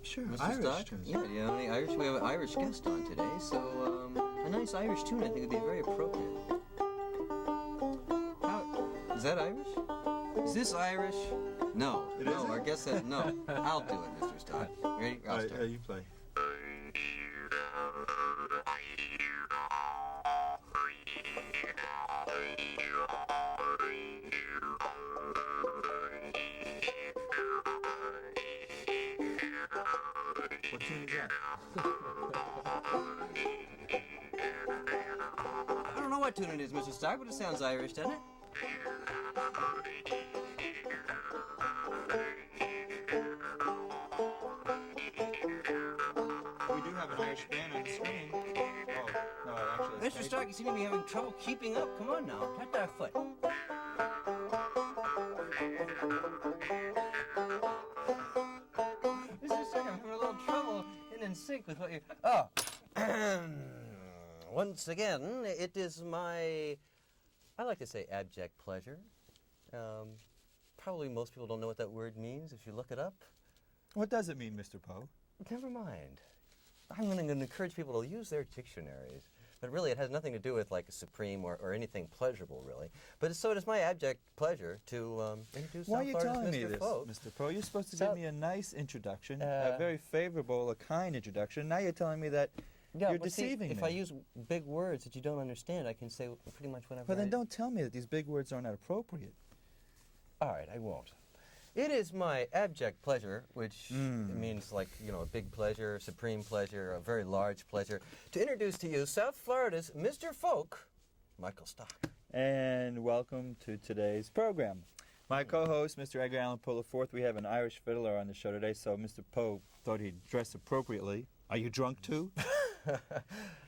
Sure, Mr. Irish Stock? tunes. Yeah, you know, the Irish. We have an Irish guest on today, so a nice Irish tune I think would be very appropriate. Is that Irish? Is this Irish? No. It no, isn't? our guest said no. I'll do it, Mr. Stock. Ready? I'll All start. right, you play. What tune is that? I don't know what tune it is, Mr. Stock, but it sounds Irish, doesn't it? We do have an Irish band on the screen. Oh, no, actually. Mr. Stark, you seem to be having trouble keeping up. Come on now, tap that foot. Mr. Stark, I'm having a little trouble in sync with what you... Oh. Once again, it is my, I like to say abject pleasure. Probably most people don't know what that word means if you look it up. What does it mean, Mr. Poe? Never mind. I'm going to encourage people to use their dictionaries. But really, it has nothing to do with like a supreme or anything pleasurable, really. But so it is my abject pleasure to introduce Why are you South Florida's telling me Mr. this, Folk. Mr. Poe? You're supposed to So- give me a nice introduction, a very favorable, a kind introduction. Now you're telling me that Yeah, you're but see, deceiving if me. I use big words that you don't understand, I can say pretty much whatever. But then don't tell me that these big words are not appropriate. All right, I won't. It is my abject pleasure, which means like, you know, a big pleasure, supreme pleasure, a very large pleasure, to introduce to you South Florida's Mr. Folk, Michael Stock. And welcome to today's program. My co-host, Mr. Edgar Allan Poe IV, we have an Irish fiddler on the show today, so Mr. Poe thought he'd dress appropriately. Are you drunk too?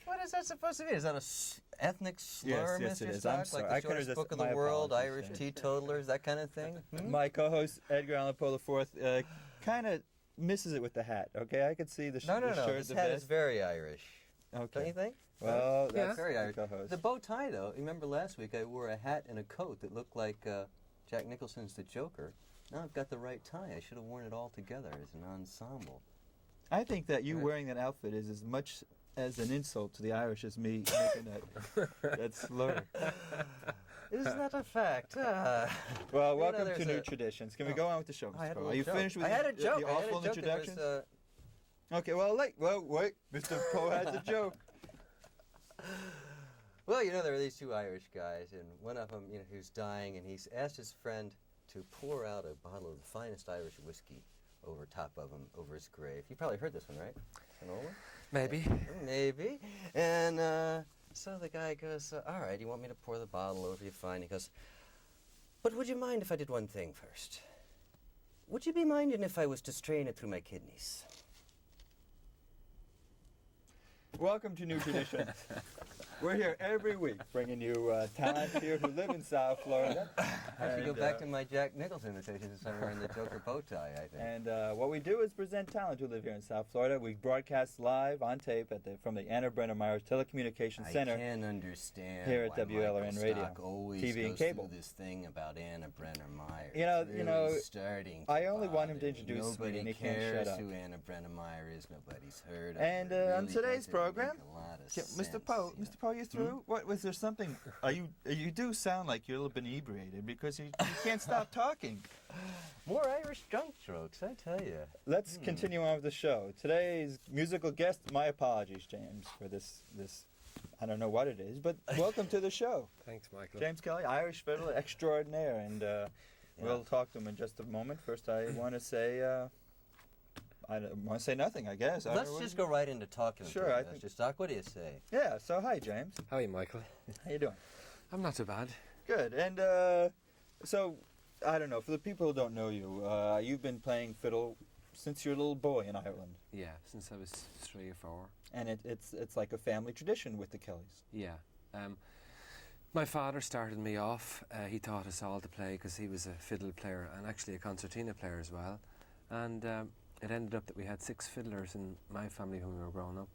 What is that supposed to be? Is that a ethnic slur, Yes, Mr. it is. Stock? I'm sorry. Like I the could've shortest just- book of my the world, apologies, Irish yeah. teetotalers, that kind of thing? My co-host, Edgar Allan Poe IV, kind of misses it with the hat, okay? I could see the, No, the shirt, this the hat vest. is very Irish. Okay. Don't you think? Well, that's Very the Irish. co-host. The bow tie, though, remember last week I wore a hat and a coat that looked like Jack Nicholson's The Joker. Now I've got the right tie. I should have worn it all together as an ensemble. I think that you Right. wearing that outfit is as much as an insult to the Irish as me making that slur. Isn't that a fact? Well, You welcome know, to there's New a- Traditions. Can we go on with the show, I Mr. had a Poe? little Are you joke. finished with I had a the joke. I had a awful joke. There was, introductions? Okay, well, wait. Mr. Poe has a joke. Well, you know, there were these two Irish guys, and one of them, you know, who's dying, and he's asked his friend to pour out a bottle of the finest Irish whiskey over top of him, over his grave. You probably heard this one, right? An old one? Maybe. Maybe. And so the guy goes, all right, you want me to pour the bottle over you? Fine. He goes, but would you mind if I did one thing first? Would you be minding if I was to strain it through my kidneys? Welcome to New Traditions. We're here every week bringing you talent here who live in South Florida. I should go back to my Jack Nicholson imitation since I'm wearing the Joker bow tie, I think. And what we do is present talent who live here in South Florida. We broadcast live on tape from the Anna Brenner Myers Telecommunications Center. I can't understand here at why WLRN Michael Radio, Stock always TV and goes cable. through this thing about Anna Brenner Myers. You know, Really starting to I only want him to bother introduce me, Nobody and he can't cares shut up. who Anna Brenner Myers is. Nobody's heard of And her. It on really today's doesn't program, make a lot of Mr. sense, Poe, you know. Mr. Poe, you through? What was there something? You do sound like you're a little bit inebriated because you can't stop talking. More Irish drunk jokes, I tell you. Let's continue on with the show. Today's musical guest. My apologies, James, for this. I don't know what it is, but welcome to the show, Thanks, Michael. James Kelly, Irish fiddler extraordinaire, and we'll talk to him in just a moment. First, I want to say. I don't want to say nothing, I guess. I Let's don't know just what- go right into talking. Sure, to I you, think- Mr. Stock, what do you say? Yeah. So, hi, James. How are you, Michael? How you doing? I'm not too bad. Good. And so, I don't know. For the people who don't know you, you've been playing fiddle since you're a little boy in Ireland, Yeah, since I was 3 or 4. and it's like a family tradition with the Kellys. Yeah. My father started me off. He taught us all to play because he was a fiddle player and actually a concertina player as well. And it ended up that we had 6 fiddlers in my family when we were growing up.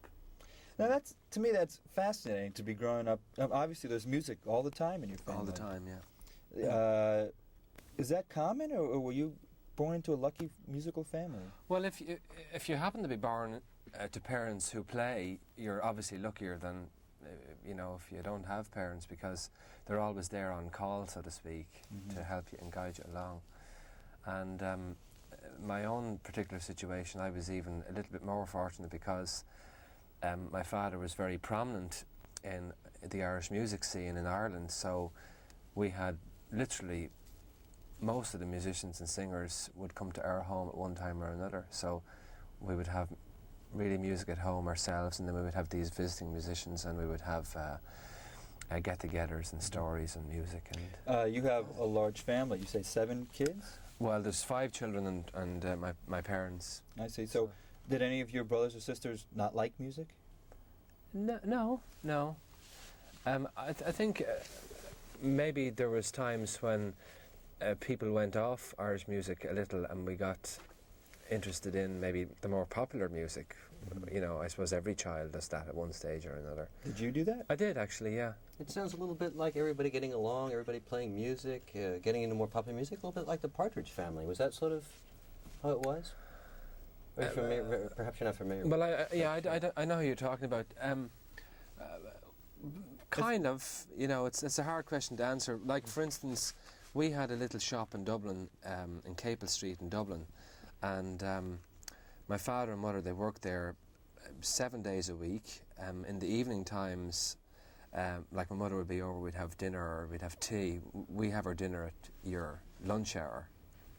Now, to me, that's fascinating to be growing up. Obviously, there's music all the time in your family. All the time, yeah. Is that common, or were you born into a lucky musical family. Well, if you happen to be born to parents who play, you're obviously luckier than if you don't have parents, because they're always there on call, so to speak, to help you and guide you along. And my own particular situation, I was even a little bit more fortunate because my father was very prominent in the Irish music scene in Ireland, so we had literally most of the musicians and singers would come to our home at one time or another. So we would have really music at home ourselves, and then we would have these visiting musicians, and we would have get-togethers and stories and music. And You have a large family. You say 7 kids? well, there's 5 children and my parents. I see. So did any of your brothers or sisters not like music? No. I think maybe there was times when people went off Irish music a little, and we got interested in maybe the more popular music. I suppose every child does that at one stage or another. Did you do that? I did, actually, yeah. It sounds a little bit like everybody getting along, everybody playing music, getting into more popular music, a little bit like the Partridge Family. Was that sort of how it was? Or perhaps you're not familiar. Well, I know who you're talking about. Kind of, it's a hard question to answer. Like, for instance, we had a little shop in Dublin, in Capel Street in Dublin, and my father and mother, they worked there 7 days a week. In the evening times, like my mother would be over, we'd have dinner or we'd have tea. We have our dinner at your lunch hour,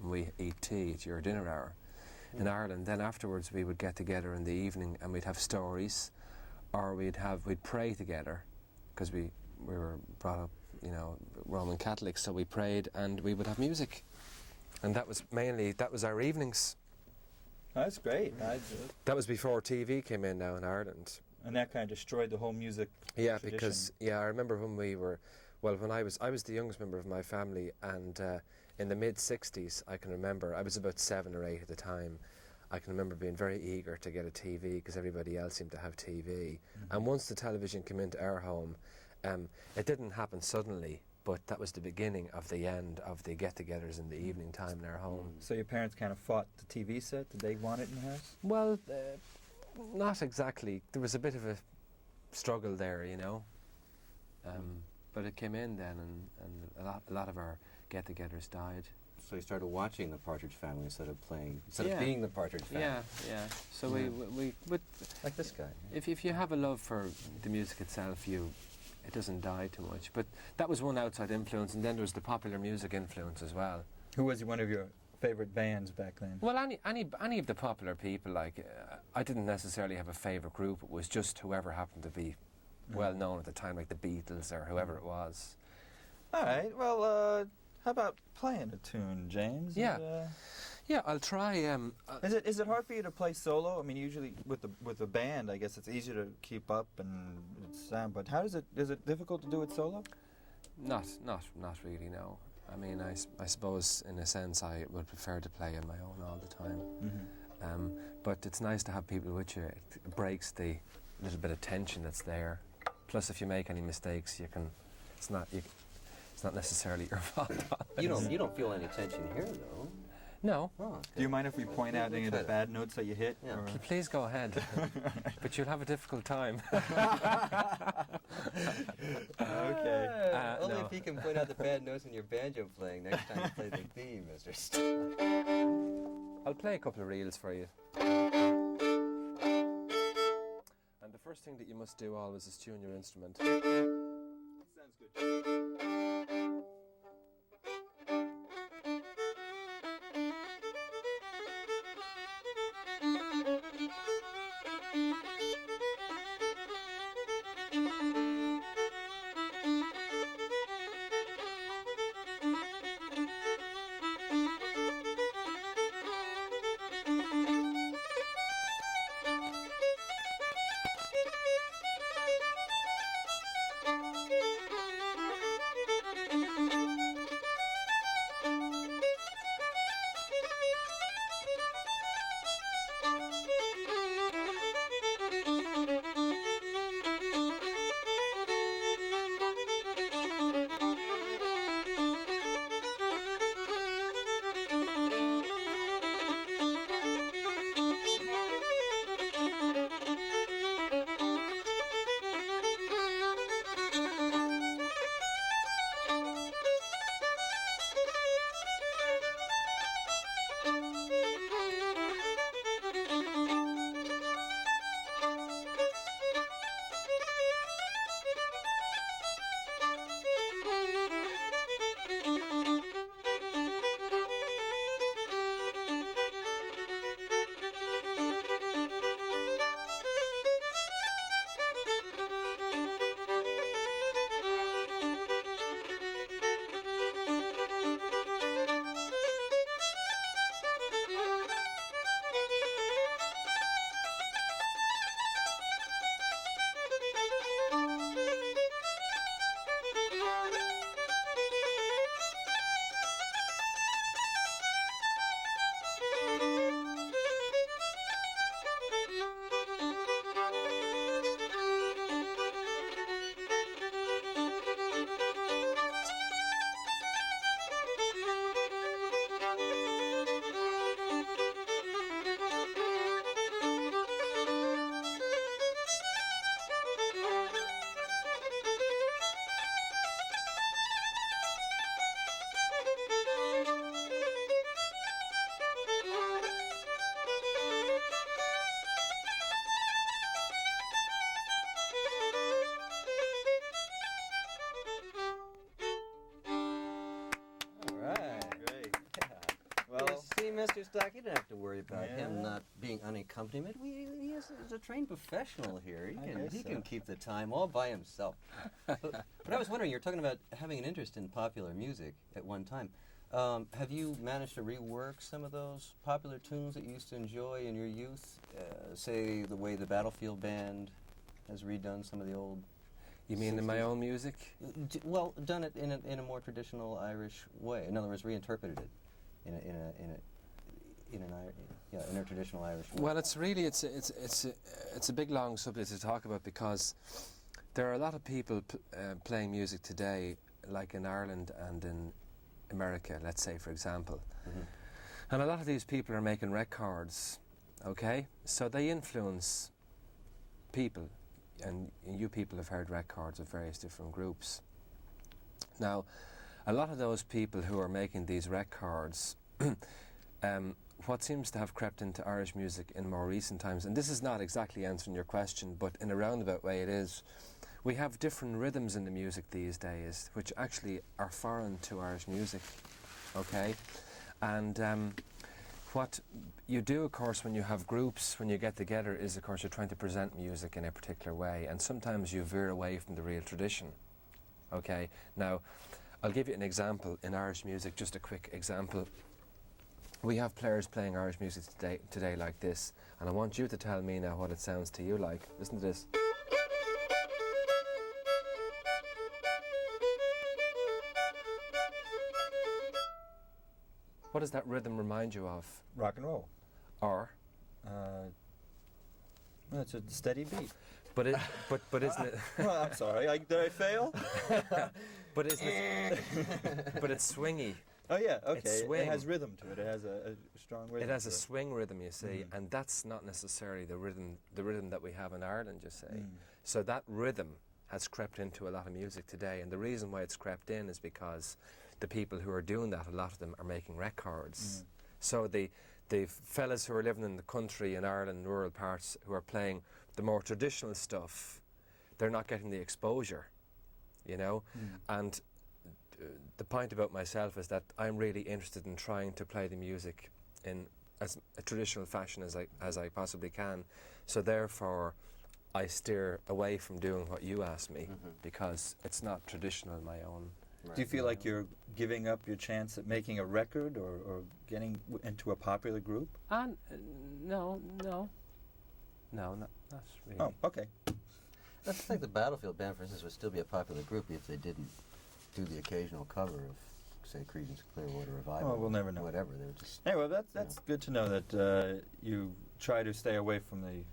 and we eat tea at your dinner hour in Ireland. Then afterwards we would get together in the evening and we'd have stories, or we'd pray together, because we were brought up, Roman Catholics, so we prayed and we would have music. And that was our evenings. That's great. That was before TV came in now in Ireland. And that kind of destroyed the whole music Yeah, tradition. because I remember when I was the youngest member of my family, and in the mid-60s, I can remember, I was about 7 or 8 at the time, I can remember being very eager to get a TV because everybody else seemed to have TV. And once the television came into our home, it didn't happen suddenly, but that was the beginning of the end of the get-togethers in the evening time in our home. So your parents kind of fought the TV set? Did they want it in the house? Well, not exactly. There was a bit of a struggle there, but it came in then, and a lot of our get-togethers died. So you started watching the Partridge Family instead of Yeah. being the Partridge Family. Yeah. So we would, Like this guy. if you have a love for the music itself, it doesn't die too much. But that was one outside influence, and then there was the popular music influence as well. Who was one of your favorite bands back then? Well, any of the popular people, like I didn't necessarily have a favorite group. It was just whoever happened to be well known at the time, like the Beatles or whoever it was. All right. Well, how about playing a tune, James? Yeah. Yeah, I'll try. Is it hard for you to play solo? I mean, usually with a band, I guess it's easier to keep up and sound. But is it difficult to do it solo? Not really. No. I mean, I suppose in a sense I would prefer to play on my own all the time. But it's nice to have people with you. It breaks the little bit of tension that's there. Plus, if you make any mistakes, it's not necessarily your fault. You don't feel any tension here, though. No. Oh, okay. Do you mind if we point out any of the bad notes that you hit? Yeah. or- Please go ahead. But you'll have a difficult time. Okay. Only no. if you can point out the bad notes in your banjo playing next time you play the theme, Mr. I'll play a couple of reels for you. And the first thing that you must do always is tune your instrument. Sounds good. Mr. Stock, you don't have to worry about him Yeah. not being unaccompanied. He's a trained professional here. I He guess can so. keep the time all by himself. But I was wondering, you're talking about having an interest in popular music at one time. Have you managed to rework some of those popular tunes that you used to enjoy in your youth? Say the way the Battlefield Band has redone some of the old. You mean in my 60s? own music? Well, done it in a more traditional Irish way. In other words, reinterpreted it in a traditional Irish way. Well, it's really it's a big long subject to talk about, because there are a lot of people playing music today, like in Ireland and in America, let's say, for example. Mhm. And a lot of these people are making records, okay? So they influence people, and you people have heard records of various different groups. Now, a lot of those people who are making these records, what seems to have crept into Irish music in more recent times, and this is not exactly answering your question, but in a roundabout way it is, we have different rhythms in the music these days, which actually are foreign to Irish music, okay? And what you do, of course, when you have groups, when you get together, is, of course, you're trying to present music in a particular way, and sometimes you veer away from the real tradition, okay? Now, I'll give you an example in Irish music, just a quick example. We have players playing Irish music today like this, and I want you to tell me now what it sounds to you like. Listen to this. What does that rhythm remind you of? Rock and roll. Or, Well, it's a steady beat. but isn't it? Well, I'm sorry. Did I fail? But isn't it? But it's swingy. Oh yeah. Okay. It swing. has rhythm to it. It has a strong rhythm. It has a to swing rhythm, you see, Mhm. and that's not necessarily the rhythm that we have in Ireland, you see. Mm. So that rhythm has crept into a lot of music today, and the reason why it's crept in is because the people who are doing that, a lot of them are making records. Mm. So the fellas who are living in the country in Ireland, rural parts, who are playing the more traditional stuff, they're not getting the exposure, you know. Mm. And the point about myself is that I'm really interested in trying to play the music in as a traditional fashion as I possibly can. So therefore, I steer away from doing what you asked me, Mhm. because it's not traditional in my own. Do you feel like you're giving up your chance at making a record or getting into a popular group? And no, not really. Oh, okay. I think the Battlefield Band, for instance, would still be a popular group if they didn't do the occasional cover of, say, Creedence Clearwater Revival. Oh, we'll never know. Whatever. They were just. Anyway, that's good to know that you try to stay away from the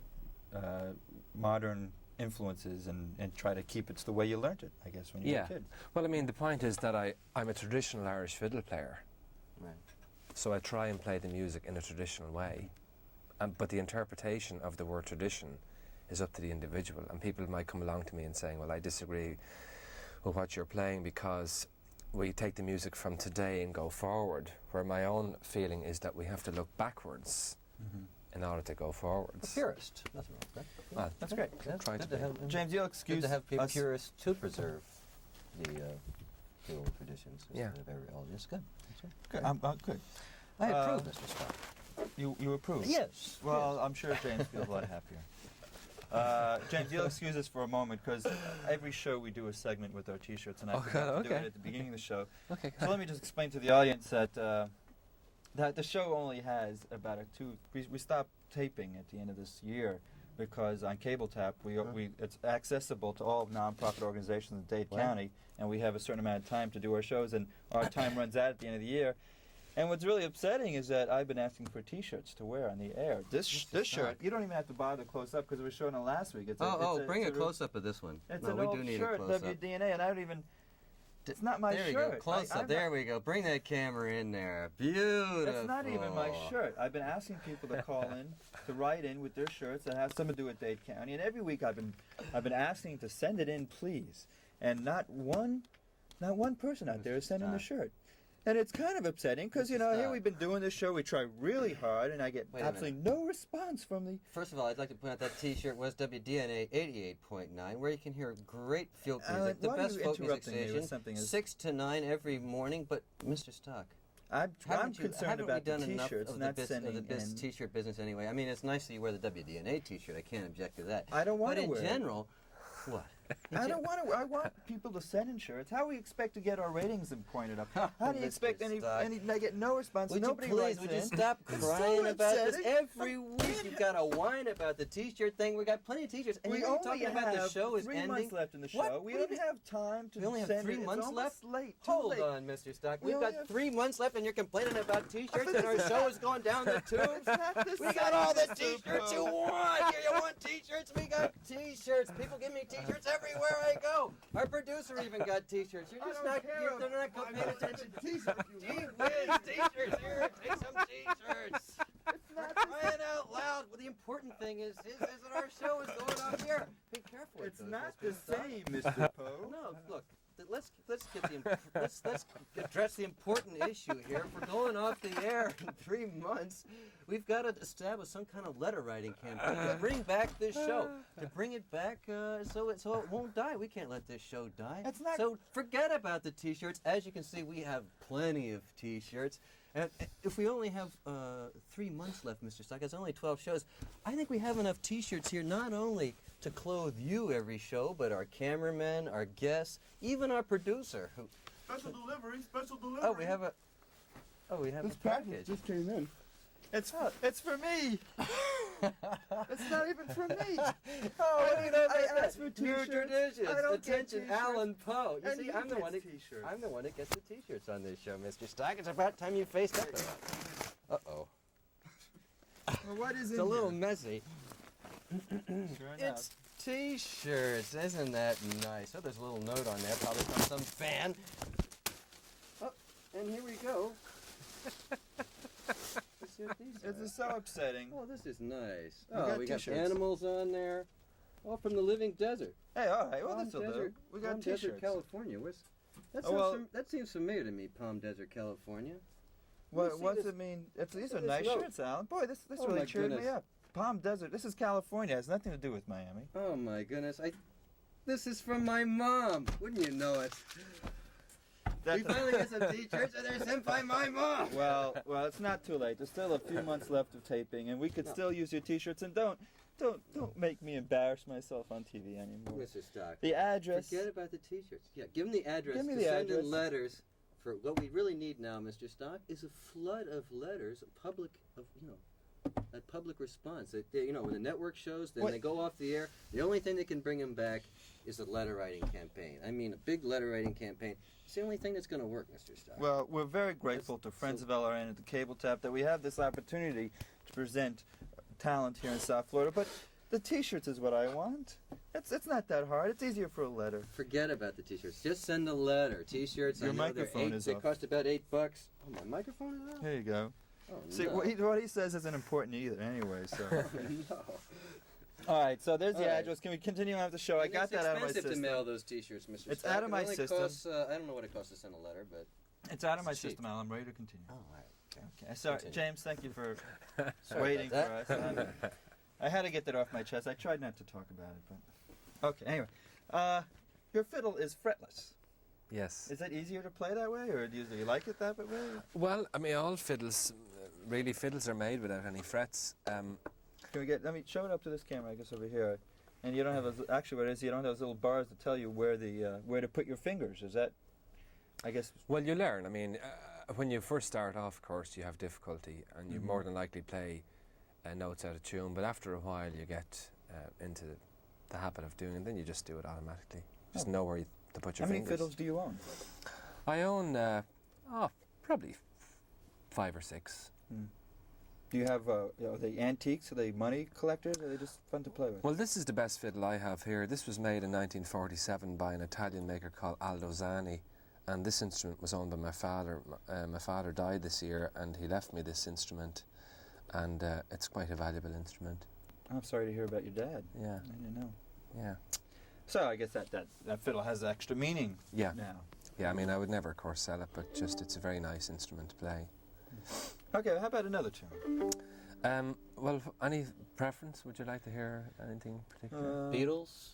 modern influences and try to keep it the way you learnt it, I guess, when you were Yeah. a kid. Well, I mean, the point is that I'm a traditional Irish fiddle player, Right. so I try and play the music in a traditional way. But the interpretation of the word tradition is up to the individual, and people might come along to me and saying, well, I disagree with what you're playing because we take the music from today and go forward, where my own feeling is that we have to look backwards in order to go A forwards. purist. Nothing wrong with that. Well, That's great. That's Try good to to be. have. James, you'll Good excuse to have us. purists to preserve the old traditions Yeah. instead of every old. It's good. That's right. Good. Good. I approve, Uh, Mr. Scott. You approve? Yes. Well, I'm sure James feels a lot happier. James, you'll excuse us for a moment because every show we do a segment with our T-shirts, and I Oh, forgot to do okay. it at the beginning of the show. Okay. So let me just explain to the audience that that the show only has about we stopped taping at the end of this year because on Cable Tap it's accessible to all nonprofit organizations in Dade Wow. County, and we have a certain amount of time to do our shows, and our time runs out at the end of the year. And what's really upsetting is that I've been asking for T-shirts to wear on the air. This shirt, Scott. you don't even have to bother to close up because it was shown on last week. It's Bring a it's close up of this one. It's No, an we old do need shirt, a close up. WDNA, and I don't even. It's not my there we shirt. go. Close up. There we go. Bring that camera in there. Beautiful. That's not even my shirt. I've been asking people to call in, to write in with their shirts that have something to do with Dade County, and every week I've been asking to send it in, please, and not one person out there is sending the Stop. shirt. And it's kind of upsetting because, here Stop. we've been doing this show, we try really hard, and I get Wait a absolutely no response from the... First of all, I'd like to point out that T-shirt was WDNA 88.9, where you can hear great folk music, the why are best you folk music interrupting me with station, something as- 6 to 9 every morning. But Mr. Stock, I'm concerned haven't about we done the enough T-shirts, of not the sending in. T-shirt business anyway? I mean, it's nice that you wear the WDNA T-shirt. I can't object to that. I don't want But to wear in it. general, what? I don't want to. I want people to send in shirts. How do we expect to get our ratings pointed up? How do you Mr. expect any? Stock. I get no response. Would Nobody you please, writes would in. you stop It's so crying about this? upsetting. Every week you've got to whine about the T-shirt thing. We got plenty of T-shirts. And We you're only talking have about the show is 3 ending. months left in the show. What? We What do don't you have time to We only have send 3 it. months It's left? almost late. Too Hold late. on, Mr. Stock. We We've only got have- 3 months left and you're complaining about T-shirts and our show is going down the tubes. not the We got same, all the Mr. T-shirts you Poe. want. Here, you want T-shirts? We got T-shirts. People give me T-shirts everywhere I go. Our producer even got T-shirts. You're just not. They're not paying attention. Gee whiz, T-shirts here. Take some T-shirts. Crying out loud. Well, the important thing is that our show is going on here. Be careful. with It's those, not Mr. the Stock. same, Mr. Poe. No, look. Let's get let's address the important issue here. If we're going off the air in 3 months, we've got to establish some kind of letter writing campaign to bring back this show, to bring it back so it won't die. We can't let this show die. That's not- So forget about the T-shirts. As you can see, we have plenty of T-shirts. And if we only have 3 months left, Mr. Stock, it's only 12 shows. I think we have enough T-shirts here not only to clothe you every show, but our cameraman, our guests, even our producer. Special delivery, special delivery. Oh, we have a This package. package just came in. It's for me. It's not even for me. Oh, I look at I that. asked for New T-shirts. traditions. I don't get Attention, T-shirts. Alan Poe. You And see, he I'm the gets one that T-shirts. I'm the one that gets the T-shirts on this show, Mr. Stock. It's about time you faced up. Uh-oh. Well, what is It's in a little here? messy. Sure enough. It's T-shirts. Isn't that nice? Oh, there's a little note on there, probably from some fan. Oh, and here we go. Let's see what these This are. is so upsetting. Oh, this is nice. We Oh, got we got T-shirts. animals on there. All from the living desert. Hey, all right. Well, Palm this'll do. Desert. We got Palm Desert, T-shirts. California. That, Oh, sounds well- that seems familiar to me, Palm Desert, California. What, see what's this- it mean? These see are this nice note. shirts, Alan. Boy, this Oh, really my cheered me goodness. up. Palm Desert. This is California. It has nothing to do with Miami. Oh my goodness! This is from my mom. Wouldn't you know it? We finally get some T-shirts, and they're sent by my mom. well, it's not too late. There's still a few months left of taping, and we could No. still use your T-shirts. And don't make me embarrass myself on TV anymore. Mr. Stock, The address. forget about the T-shirts. Yeah, give them the address. Give me to the send address. in letters. For what we really need now, Mr. Stock, is a flood of letters, a public response. When the network shows, then What- they go off the air. The only thing that can bring them back is a letter writing campaign. I mean, a big letter writing campaign. It's the only thing that's going to work, Mr. Stock. Well, we're very grateful to Friends so- of LRN and the Cable Tap that we have this opportunity to present talent here in South Florida. But the T-shirts is what I want. It's not that hard. It's easier for a letter. Forget about the T-shirts. Just send a letter. T-shirts. Your I know microphone they're is They off. cost about $8. Oh, my microphone is off. Here you go. Oh See, no. what he says isn't important either, anyway. So, no. all right. So there's the All right. address. Can we continue on with the show? I And got it's that out of my expensive system. to mail those T-shirts, Mr. It's Stock. out of It my only system. Costs, I don't know what it costs to send a letter, but It's out of my It's cheap. system, Al. I'm ready to continue. all right. Okay. Sorry, Continue. James. Thank you for Sorry waiting for about us. I had to get that off my chest. I tried not to talk about it, but okay. Anyway, your fiddle is fretless. Yes. Is that easier to play that way, or do you like it that way? Well, I mean, all fiddles, really, fiddles are made without any frets. Can we get? Let me show it up to this camera. I guess over here. And you don't have those. Actually, what it is, you don't have those little bars to tell you where to put your fingers. Is that? I guess. Well, you learn. I mean, when you first start off, of course, you have difficulty, and you Mhm. more than likely play notes out of tune. But after a while, you get into the habit of doing it, and then you just do it automatically. Just Oh. know where to put your How many fingers. fiddles do you own? I own, probably 5 or 6. Do you have are they antiques? Are they money collectors? Or are they just fun to play with? Well, this is the best fiddle I have here. This was made in 1947 by an Italian maker called Aldo Zani, and this instrument was owned by my father. My father died this year, and he left me this instrument, and it's quite a valuable instrument. I'm sorry to hear about your dad. Yeah, I didn't know. yeah, So I guess that fiddle has extra meaning yeah, now. yeah. I mean, I would never, of course, sell it, but just it's a very nice instrument to play. Okay, how about another tune? Well, any preference? Would you like to hear anything particular? Beatles.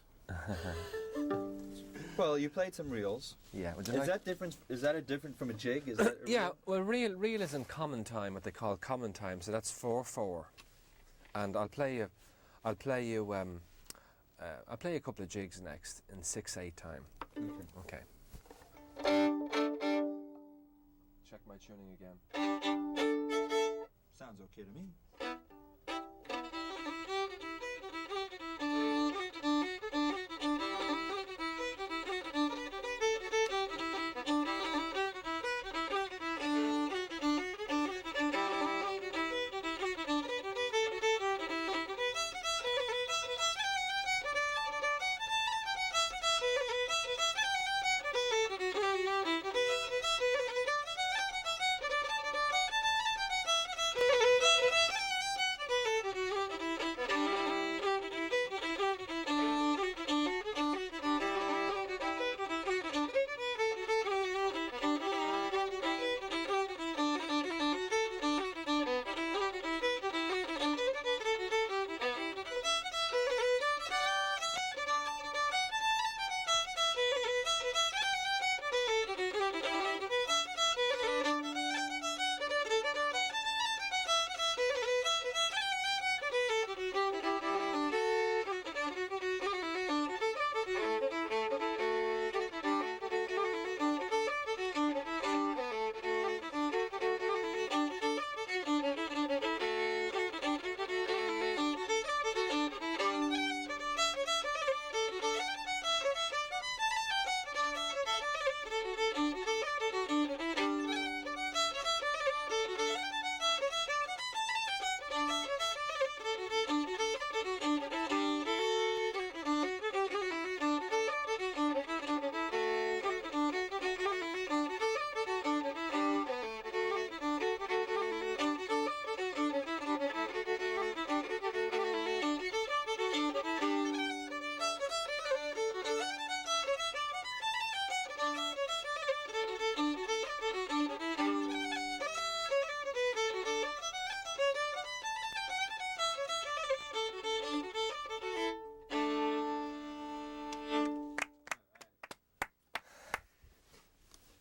Well, you played some reels. Yeah. Would you Is like- that different? Is that a different from a jig? Is that a Yeah, reel? well, reel is in common time, what they call common time. So that's 4/4, and I'll play you a couple of jigs next in 6/8 time. Okay. Check my tuning again. Sounds okay to me.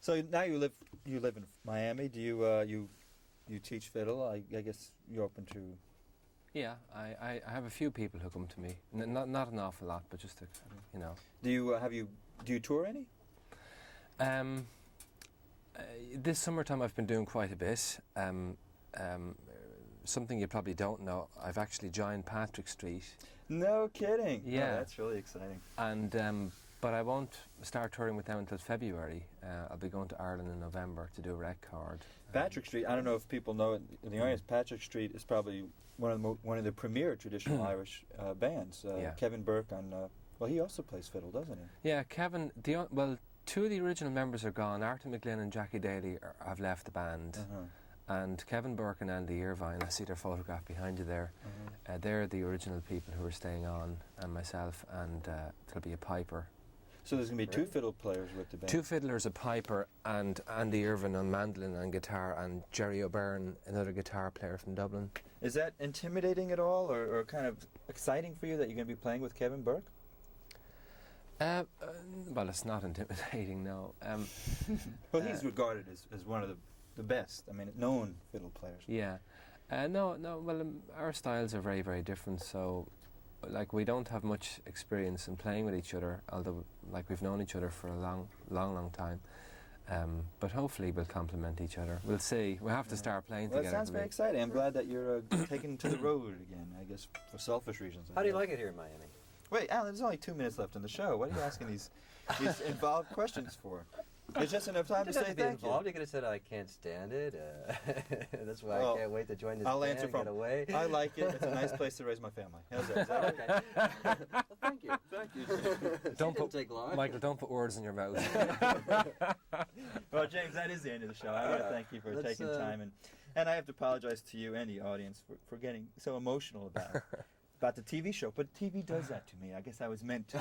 So now you live in Miami. Do you teach fiddle? I guess you're open to. Yeah, I have a few people who come to me. Not an awful lot, but just to, you know. Do you tour any? This summertime I've been doing quite a bit. Something you probably don't know, I've actually joined Patrick Street, No kidding. Yeah. Oh, that's really exciting. and but I won't start touring with them until February. I'll be going to Ireland in November to do a record. Patrick Street. I don't know if people know it in the audience. Patrick Street is probably one of the premier traditional Irish bands. Yeah. Kevin Burke on. Well, he also plays fiddle, doesn't he? Yeah, Kevin. Two of the original members are gone. Arthur McGlynn and Jackie Daly have left the band. And Kevin Burke and Andy Irvine, I see their photograph behind you there. They're the original people who are staying on, and myself, and there'll be a piper. So there's going to be two fiddle players with the band. Two fiddlers, a piper, and Andy Irvine on mandolin and guitar, and Jerry O'Byrne, another guitar player from Dublin. Is that intimidating at all, or kind of exciting for you that you're going to be playing with Kevin Burke? Well, it's not intimidating, no. Well, he's regarded as one of the best. I mean, known fiddle players. Yeah. No. Well, our styles are very, very different. So, like, we don't have much experience in playing with each other. Although, like, we've known each other for a long time. But hopefully, we'll complement each other. We'll see. We have to start playing Well, that together. sounds very exciting. I'm glad that you're taking to the road again. I guess for selfish reasons. How do you like it here in Miami? Wait, Alan, there's only 2 minutes left in the show. What are you asking these involved questions for? There's just enough time to You say don't have to be thank involved. you. You could have said, "I can't stand it." That's why Well, I can't wait to join this I'll band. answer Get from. away. I like it. It's a nice place to raise my family. How's that? Is that Okay. Well, thank you. Thank you. Don't Didn't take long. Michael, don't put words in your mouth. Well, James, that is the end of the show. I want to thank you for Let's, taking time, and I have to apologize to you and the audience for getting so emotional about the TV show. But TV does that to me. I guess I was meant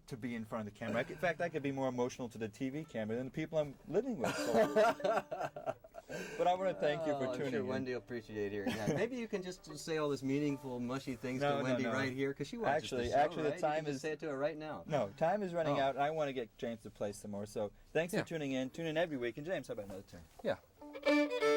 to be in front of the camera. In fact, I could be more emotional to the TV camera than the people I'm living with. So But I want to thank you for I'm tuning sure in. Wendy will appreciate hearing that. Maybe you can just say all this meaningful, mushy things No, to no, Wendy no. right here, because she watches Actually- the show, actually, the right? time you can just is- say it to her right now. No, time is running Oh. out, and I want to get James to play some more. So thanks Yeah. for tuning in. Tune in every week. And James, how about another turn? Yeah.